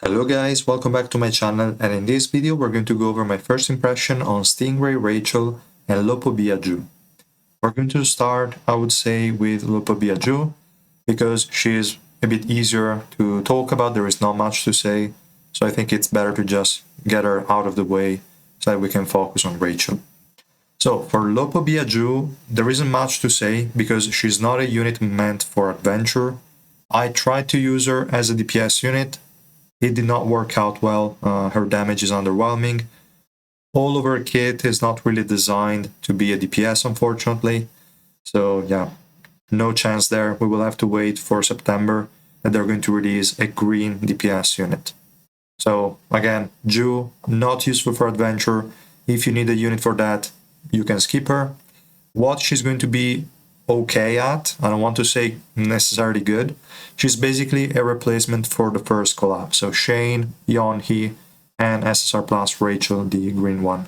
Hello guys, welcome back to my channel, and in this video we're going to go over my first impression on Stingray, Rachel and Po Bia Ju. We're going to start, I would say, with Po Bia Ju because she is a bit easier to talk about. There is not much to say, so I think it's better to just get her out of the way so that we can focus on Rachel. So for Po Bia Ju, there isn't much to say because she's not a unit meant for adventure. I tried to use her as a DPS unit. It did not work out well. Her damage is underwhelming. All of her kit is not really designed to be a DPS, unfortunately. So yeah, no chance there. We will have to wait for September and they're going to release a green DPS unit. So again, Ju, not useful for adventure. If you need a unit for that, you can skip her. What she's going to be okay at, I don't want to say necessarily good, she's basically a replacement for the first collab. So Shane, Yeonhee, and SSR Plus Rachel, the green one.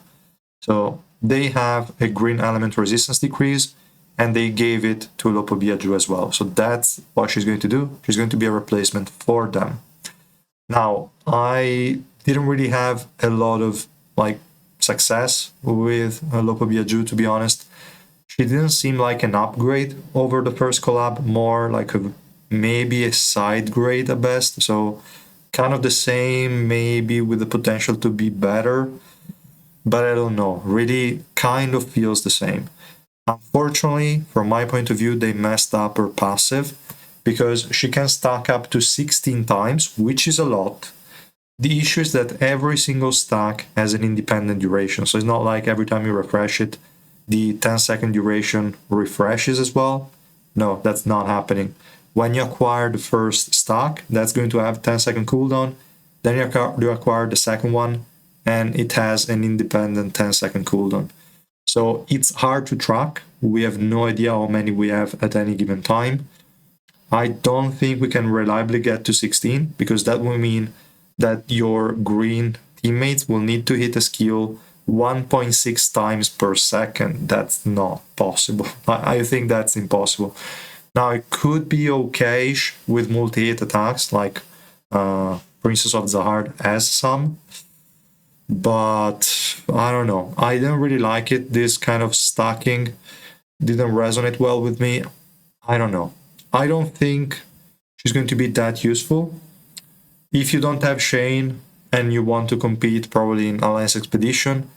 So they have a green element resistance decrease, and they gave it to Po Bia Ju as well. So that's what she's going to do. She's going to be a replacement for them. Now, I didn't really have a lot of success with Po Bia Ju, to be honest. She didn't seem like an upgrade over the first collab, more like maybe a side grade at best. So kind of the same, maybe with the potential to be better, but I don't know. Really kind of feels the same. Unfortunately, from my point of view, they messed up her passive because she can stack up to 16 times, which is a lot. The issue is that every single stack has an independent duration. So it's not like every time you refresh it, the 10-second duration refreshes as well. No, that's not happening. When you acquire the first stack, that's going to have 10-second cooldown. Then you acquire the second one, and it has an independent 10-second cooldown. So it's hard to track. We have no idea how many we have at any given time. I don't think we can reliably get to 16 because that will mean that your green teammates will need to hit a skill 1.6 times per second. That's not possible. I think that's impossible. Now, it could be okay with multi-hit attacks, like Princess of Zahard has some, but I don't know. I didn't really like it. This kind of stacking didn't resonate well with me. I don't know. I don't think she's going to be that useful. If you don't have Shane and you want to compete probably in Alliance Expedition,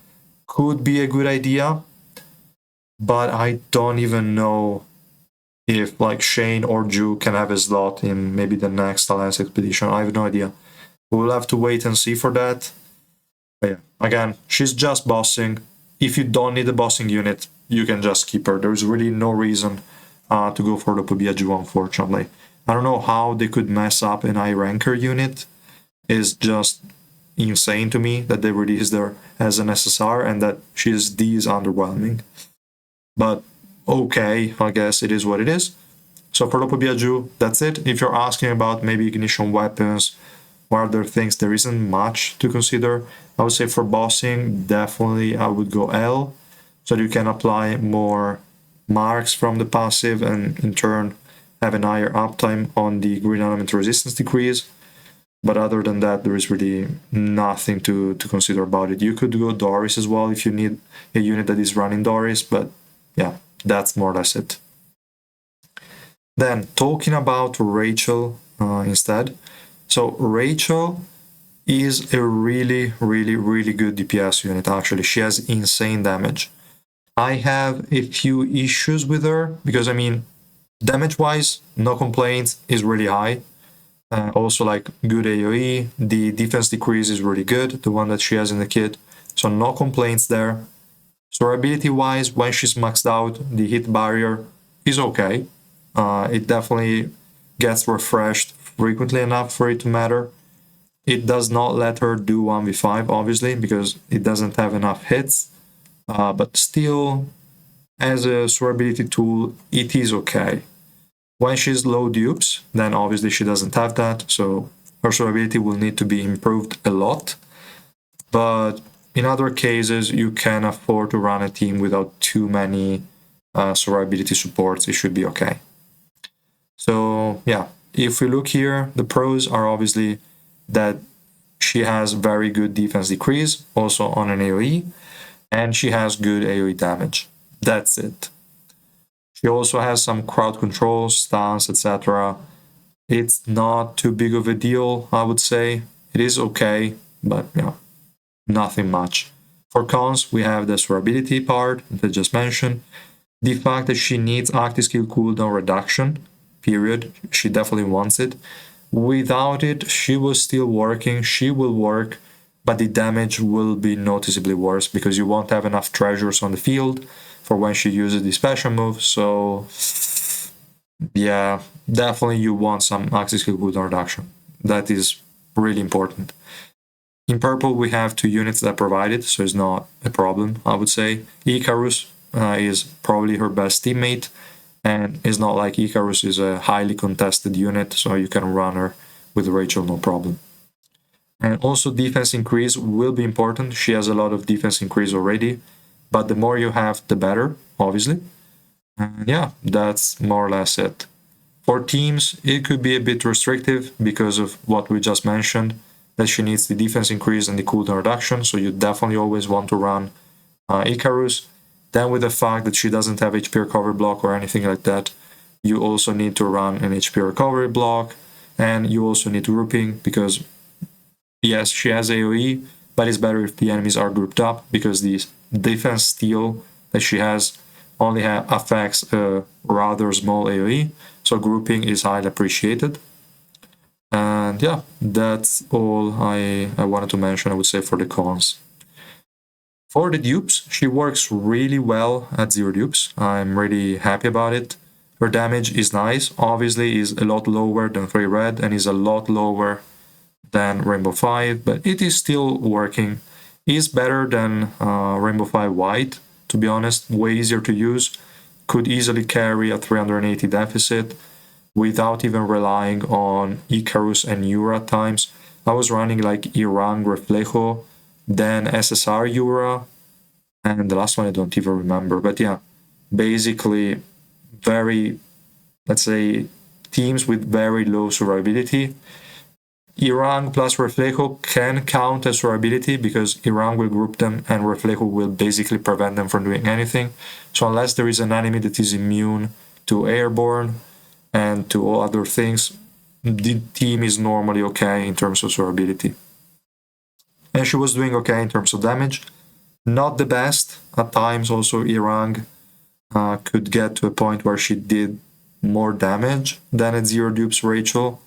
could be a good idea, but I don't even know if Shane or Ju can have a slot in maybe the next Alliance Expedition. I have no idea. We'll have to wait and see for that. But yeah, again, she's just bossing. If you don't need a bossing unit, you can just keep her. There's really no reason to go for the Po Bia Ju, unfortunately. I don't know how they could mess up an high ranker unit. It's just insane to me that they released her as an SSR and that she's this underwhelming. But okay, I guess it is what it is. So for Po Bia Ju, that's it. If you're asking about maybe ignition weapons or other things, there isn't much to consider. I would say for bossing, definitely I would go L, so that you can apply more marks from the passive and in turn have an higher uptime on the green element resistance decrease. But other than that, there is really nothing to consider about it. You could go Doris as well if you need a unit that is running Doris, but yeah, that's more or less it. Then, talking about Rachel instead. So Rachel is a really, really, really good DPS unit, actually. She has insane damage. I have a few issues with her because, I mean, damage-wise, no complaints, is really high. Also good AoE, the defense decrease is really good, the one that she has in the kit, so no complaints there. So ability wise, when she's maxed out, the hit barrier is okay. It definitely gets refreshed frequently enough for it to matter. It does not let her do 1v5, obviously, because it doesn't have enough hits, but still, as a survivability tool, it is okay. When she's low dupes, then obviously she doesn't have that, so her survivability will need to be improved a lot. But in other cases, you can afford to run a team without too many survivability supports. It should be okay. So yeah, if we look here, the pros are obviously that she has very good defense decrease, also on an AoE, and she has good AoE damage. That's it. She also has some crowd control, stance, etc. It's not too big of a deal, I would say. It is okay, but nothing much. For cons, we have the survivability part that I just mentioned. The fact that she needs active skill cooldown reduction, period. She definitely wants it. Without it, she was still working, she will work, but the damage will be noticeably worse because you won't have enough treasures on the field for when she uses the special move. So yeah, definitely you want some active skill cooldown reduction. That is really important. In purple, we have 2 units that provide it, so it's not a problem, I would say. Icarus is probably her best teammate, and it's not like Icarus is a highly contested unit, so you can run her with Rachel no problem. And also defense increase will be important. She has a lot of defense increase already, but the more you have, the better, obviously. And yeah, that's more or less it. For teams, it could be a bit restrictive because of what we just mentioned, that she needs the defense increase and the cooldown reduction, so you definitely always want to run Icarus. Then with the fact that she doesn't have HP recovery block or anything like that, you also need to run an HP recovery block, and you also need grouping because yes, she has AoE, but it's better if the enemies are grouped up because the defense steal that she has only affects a rather small AoE, so grouping is highly appreciated. And yeah, that's all I wanted to mention, I would say, for the cons. For the dupes, she works really well at 0 dupes. I'm really happy about it. Her damage is nice, obviously is a lot lower than 3 red and is a lot lower than Rainbow 5, but it is still working. Is better than Rainbow 5 white, to be honest, way easier to use. Could easily carry a 380 deficit without even relying on Icarus and Yura at times. I was running like Irang Reflejo, then SSR Yura, and the last one I don't even remember. But yeah, basically very, let's say, teams with very low survivability. Irang plus Reflejo can count as survivability because Irang will group them and Reflejo will basically prevent them from doing anything. So unless there is an enemy that is immune to airborne and to all other things, the team is normally okay in terms of survivability. And she was doing okay in terms of damage. Not the best. At times also Irang could get to a point where she did more damage than at 0 dupes Rachel,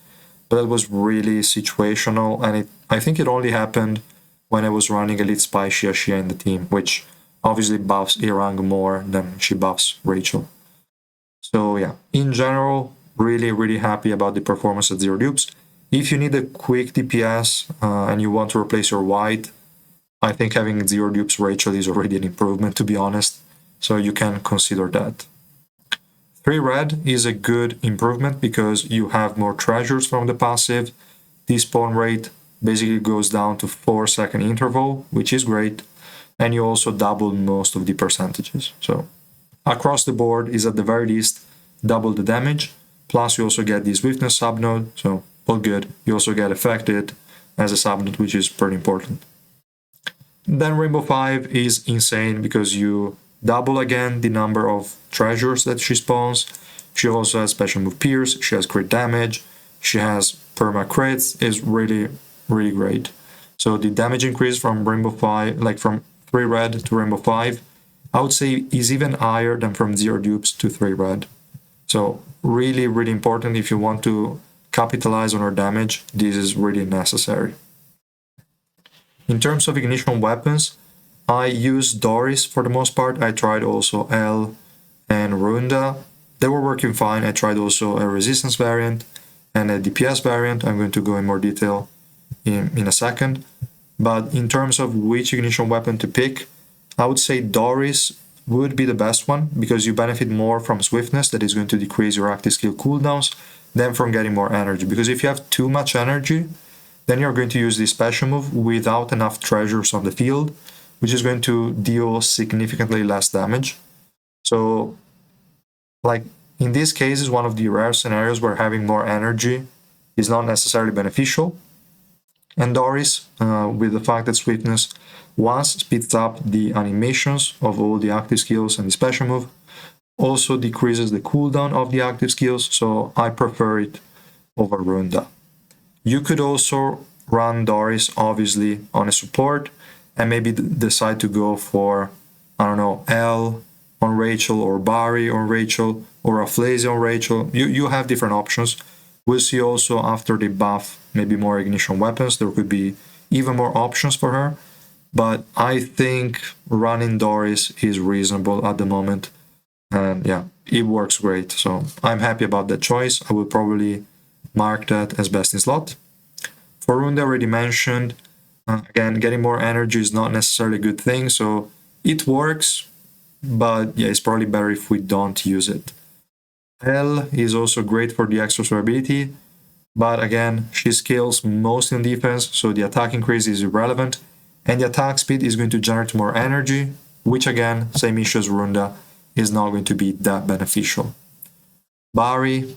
but that was really situational, and I think it only happened when I was running Elite Spy Xia in the team, which obviously buffs Irang more than she buffs Rachel. So yeah, in general, really happy about the performance at 0 dupes. If you need a quick DPS and you want to replace your white, I think having 0 dupes Rachel is already an improvement, to be honest, so you can consider that. 3 red is a good improvement because you have more treasures from the passive. The spawn rate basically goes down to 4-second interval, which is great, and you also double most of the percentages. So across the board is at the very least double the damage, plus you also get the swiftness subnode, so all good. You also get affected as a subnode, which is pretty important. Then Rainbow 5 is insane because you double again the number of treasures that she spawns. She also has special move Pierce, she has crit damage, she has perma crits, is really great. So the damage increase from Rainbow 5, like from 3 red to Rainbow 5, I would say is even higher than from 0 dupes to 3 red. So really important if you want to capitalize on her damage, this is really necessary. In terms of ignition weapons, I used Doris for the most part. I tried also L and Runda. They were working fine. I tried also a resistance variant and a DPS variant. I'm going to go in more detail in a second. But in terms of which ignition weapon to pick, I would say Doris would be the best one because you benefit more from swiftness, that is going to decrease your active skill cooldowns, than from getting more energy. Because if you have too much energy, then you're going to use the special move without enough treasures on the field, which is going to deal significantly less damage. So, like, in this case is one of the rare scenarios where having more energy is not necessarily beneficial. And Doris, with the fact that swiftness once speeds up the animations of all the active skills and the special move, also decreases the cooldown of the active skills, so I prefer it over Runda. You could also run Doris, obviously, on a support, and maybe decide to go for, I don't know, L on Rachel, or Barry on Rachel, or Afflasia on Rachel. You have different options. We'll see also after they buff maybe more ignition weapons, there could be even more options for her. But I think running Doris is reasonable at the moment. And yeah, it works great. So I'm happy about that choice. I will probably mark that as best in slot. For Runda, already mentioned, again, getting more energy is not necessarily a good thing. So it works, but yeah, it's probably better if we don't use it. L is also great for the extra survivability, but again, she scales mostly on defense, so the attack increase is irrelevant, and the attack speed is going to generate more energy, which again, same issue as Runda, is not going to be that beneficial. Barry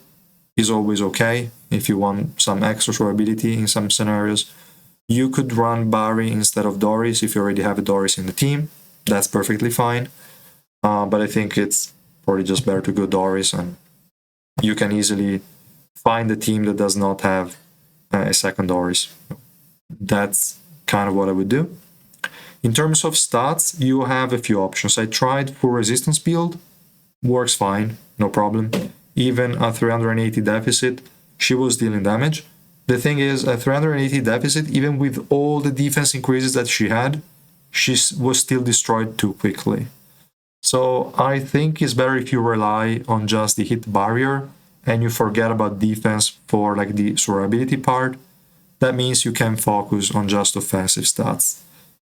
is always okay if you want some extra survivability in some scenarios. You could run Barry instead of Doris if you already have a Doris in the team. That's perfectly fine. But I think it's probably just better to go Doris, and you can easily find a team that does not have a second Doris. That's kind of what I would do. In terms of stats, you have a few options. I tried full resistance build, works fine, no problem. Even at 380 deficit, she was dealing damage. The thing is, at 380 deficit, even with all the defense increases that she had, she was still destroyed too quickly. So I think it's better if you rely on just the hit barrier and you forget about defense for like the survivability part. That means you can focus on just offensive stats.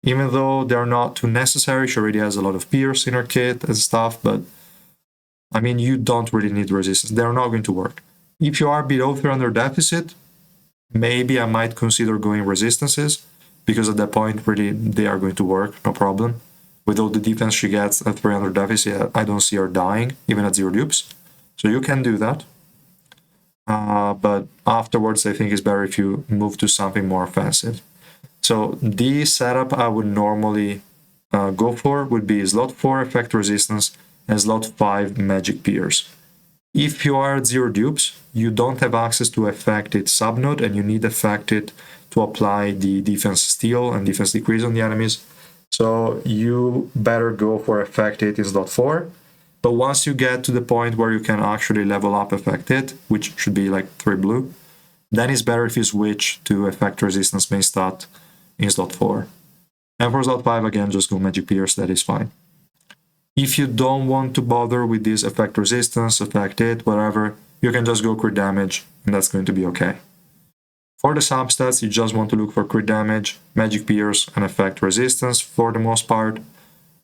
Even though they're not too necessary, she already has a lot of pierce in her kit and stuff, but I mean, you don't really need resistance. They're not going to work. If you are below 300 deficit, maybe I might consider going resistances, because at that point, really, they are going to work, no problem. With all the defense she gets at 300 deficit, I don't see her dying, even at 0 dupes. So you can do that. But afterwards, I think it's better if you move to something more offensive. So the setup I would normally go for would be slot 4 effect resistance and slot 5 magic pierce. If you are at 0 dupes, you don't have access to affected subnode, and you need affected to apply the defense steal and defense decrease on the enemies. So you better go for affected in slot 4. But once you get to the point where you can actually level up affected, which should be like 3 blue, then it's better if you switch to effect resistance main stat in slot 4. And for slot 5, again, just go magic pierce, that is fine. If you don't want to bother with this effect resistance, effect hit, whatever, you can just go crit damage, and that's going to be okay. For the substats, you just want to look for crit damage, magic pierce, and effect resistance for the most part.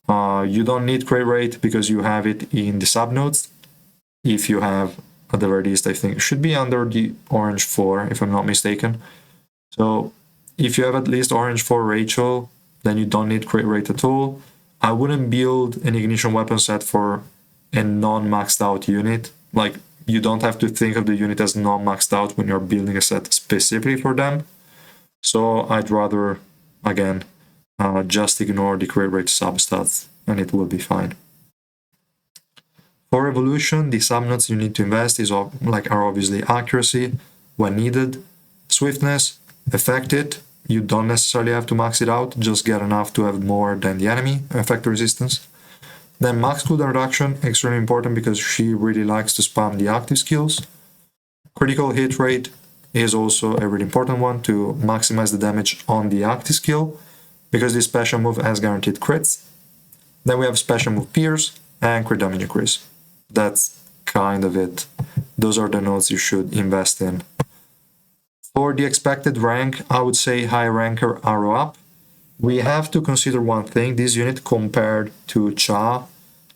You don't need crit rate because you have it in the subnodes. If you have, at the very least, I think it should be under the orange 4, if I'm not mistaken. So if you have at least orange 4 Rachel, then you don't need crit rate at all. I wouldn't build an ignition weapon set for a non-maxed out unit. Like, you don't have to think of the unit as non-maxed out when you're building a set specifically for them. So I'd rather, again, just ignore the crit rate substats, and it will be fine. For evolution, the subnodes you need to invest are obviously accuracy when needed, swiftness, affected. You don't necessarily have to max it out, just get enough to have more than the enemy, effect resistance. Then max cooldown reduction, extremely important because she really likes to spam the active skills. Critical hit rate is also a really important one to maximize the damage on the active skill, because this special move has guaranteed crits. Then we have special move pierce and crit damage increase. That's kind of it. Those are the nodes you should invest in. For the expected rank, I would say high ranker arrow up. We have to consider one thing. This unit compared to Cha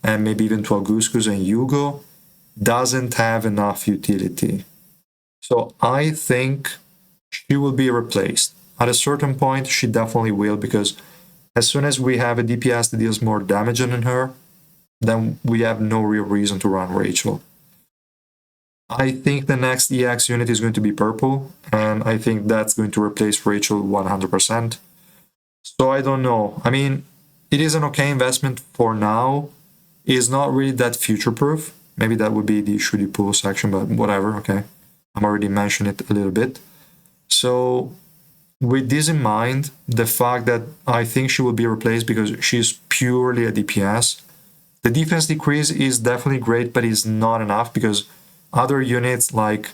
and maybe even to Augustus and Hugo doesn't have enough utility. So I think she will be replaced. At a certain point, she definitely will, because as soon as we have a DPS that deals more damage than her, then we have no real reason to run Rachel. I think the next EX unit is going to be purple, and I think that's going to replace Rachel 100%. So I don't know. I mean, it is an okay investment for now. It's not really that future proof. Maybe that would be the should you pull section, but whatever, okay. I'm already mentioned it a little bit. So with this in mind, the fact that I think she will be replaced because she's purely a DPS, the defense decrease is definitely great, but it's not enough because other units like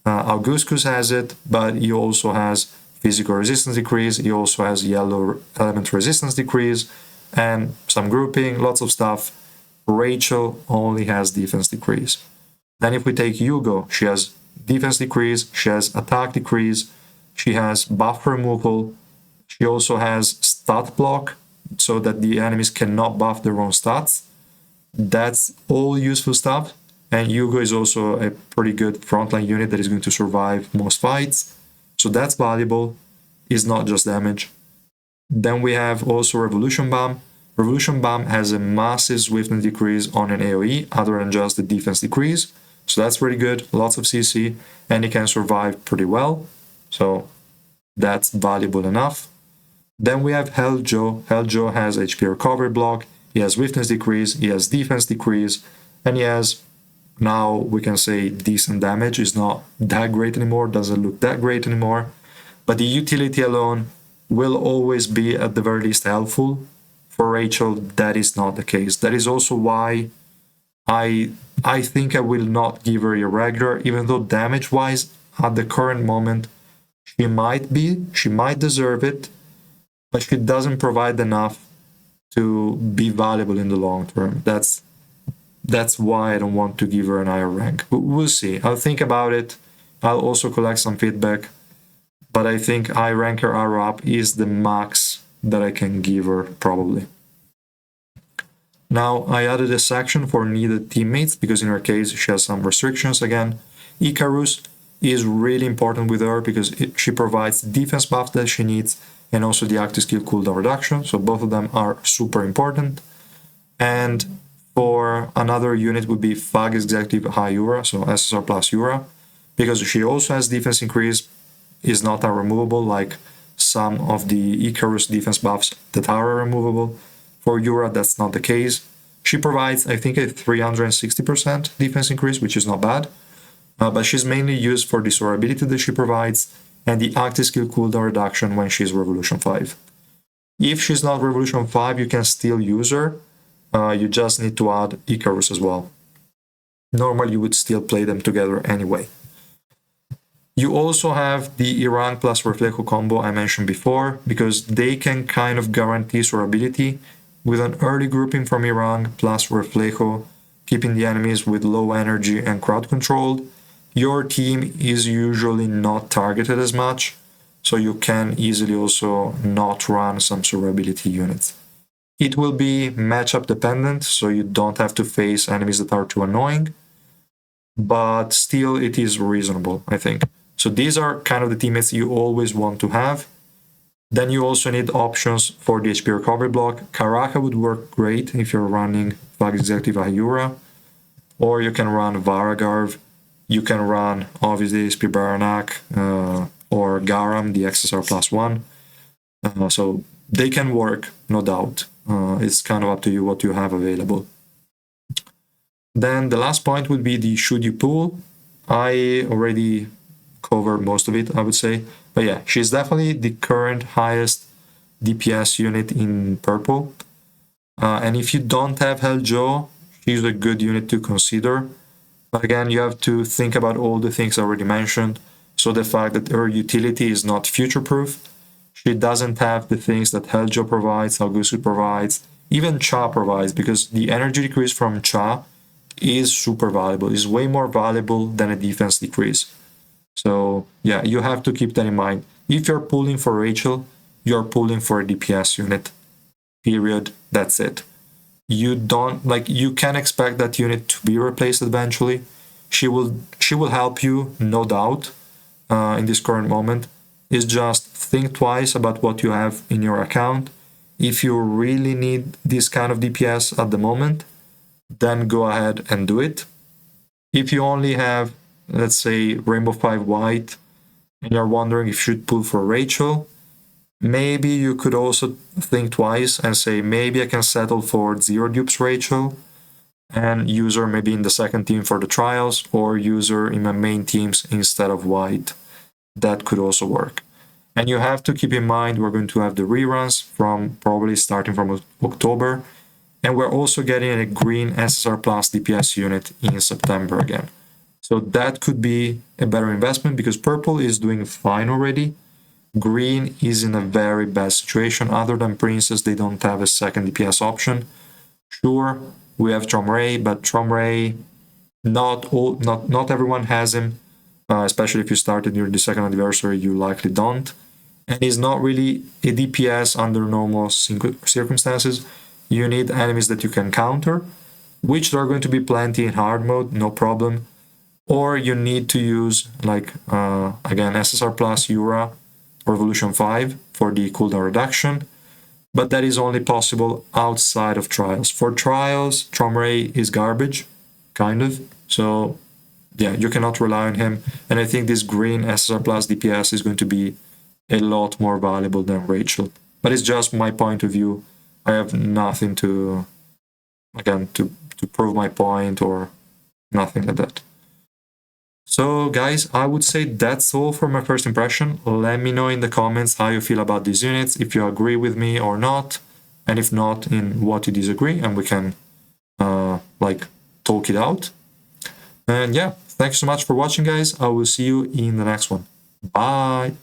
Augustus has it, but he also has physical resistance decrease, he also has yellow element resistance decrease, and some grouping, lots of stuff. Rachel only has defense decrease. Then if we take Hugo, she has defense decrease, she has attack decrease, she has buff removal, she also has stat block so that the enemies cannot buff their own stats. That's all useful stuff. And Hugo is also a pretty good frontline unit that is going to survive most fights. So that's valuable. It's not just damage. Then we have also Revolution Bomb. Revolution Bomb has a massive swiftness decrease on an AoE other than just the defense decrease. So that's pretty good. Lots of CC, and it can survive pretty well. So that's valuable enough. Then we have Hell Joe. Hell Joe has HP recovery block. He has swiftness decrease. He has defense decrease, and he has, now we can say, decent damage. Is not that great anymore. Doesn't look that great anymore. But the utility alone will always be at the very least helpful. For Rachel, that is not the case. That is also why I think I will not give her a regular, even though damage-wise, at the current moment, she might deserve it, but she doesn't provide enough to be valuable in the long term. That's why I don't want to give her an higher rank. We'll see. I'll think about it. I'll also collect some feedback, but I think high ranker arrow up is the max that I can give her, probably. Now, I added a section for needed teammates because in her case, she has some restrictions again. Icarus is really important with her because she provides the defense buff that she needs and also the active skill cooldown reduction. So both of them are super important. And for another unit would be Fag Executive High Yura, so SSR plus Yura, because she also has defense increase, is not removable like some of the Icarus defense buffs that are removable. For Yura, that's not the case. She provides, I think, a 360% defense increase, which is not bad, but she's mainly used for the survivability that she provides and the active skill cooldown reduction when she's Revolution 5. If she's not Revolution 5, you can still use her. You just need to add Icarus as well. Normally, you would still play them together anyway. You also have the Iran plus Reflejo combo I mentioned before, because they can kind of guarantee survivability with an early grouping from Iran plus Reflejo, keeping the enemies with low energy and crowd controlled. Your team is usually not targeted as much, so you can easily also not run some survivability units. It will be matchup dependent, so you don't have to face enemies that are too annoying, but still it is reasonable, I think. So these are kind of the teammates you always want to have. Then you also need options for the HP recovery block. Karaka would work great if you're running Flag Executive Ayura, or you can run Varagarv. You can run, obviously, SP Baranak or Garam, the XSR plus 1. So they can work, no doubt. It's kind of up to you what you have available. Then the last point would be the should you pull. I already covered most of it, I would say. But yeah, she's definitely the current highest DPS unit in purple. And if you don't have Hell Joe, she's a good unit to consider. But again, you have to think about all the things I already mentioned. So the fact that her utility is not future-proof, she doesn't have the things that Hell Joe provides, Augustu provides, even Cha provides, because the energy decrease from Cha is super valuable. It's way more valuable than a defense decrease. So yeah, you have to keep that in mind. If you're pulling for Rachel, you're pulling for a DPS unit. Period. That's it. You can expect that unit to be replaced eventually. She will help you, no doubt, in this current moment. Is just think twice about what you have in your account. If you really need this kind of DPS at the moment, then go ahead and do it. If you only have let's say, Rainbow 5 White, and you're wondering if you should pull for Rachel, maybe you could also think twice and say, maybe I can settle for Zero Dupes Rachel and use her maybe in the second team for the trials, or use her in my main teams instead of White. That could also work. And you have to keep in mind we're going to have the reruns from probably starting from October, and we're also getting a green SSR Plus DPS unit in September again. So that could be a better investment because purple is doing fine already. Green is in a very bad situation. Other than Princess, they don't have a second DPS option. Sure, we have Tromray, but Tromray, not everyone has him. Especially if you started during the second anniversary, you likely don't. And he's not really a DPS under normal circumstances. You need enemies that you can counter, which there are going to be plenty in hard mode, no problem. Or you need to use, like, again, SSR Plus Yura or Evolution 5 for the cooldown reduction. But that is only possible outside of trials. For trials, Tromray is garbage, kind of. So yeah, you cannot rely on him. And I think this green SSR Plus DPS is going to be a lot more valuable than Rachel. But it's just my point of view. I have nothing to, again, to prove my point or nothing like that. So guys, I would say that's all for my first impression. Let me know in the comments how you feel about these units, if you agree with me or not, and if not, in what you disagree, and we can like talk it out. And yeah, thanks so much for watching, guys. I will see you in the next one. Bye.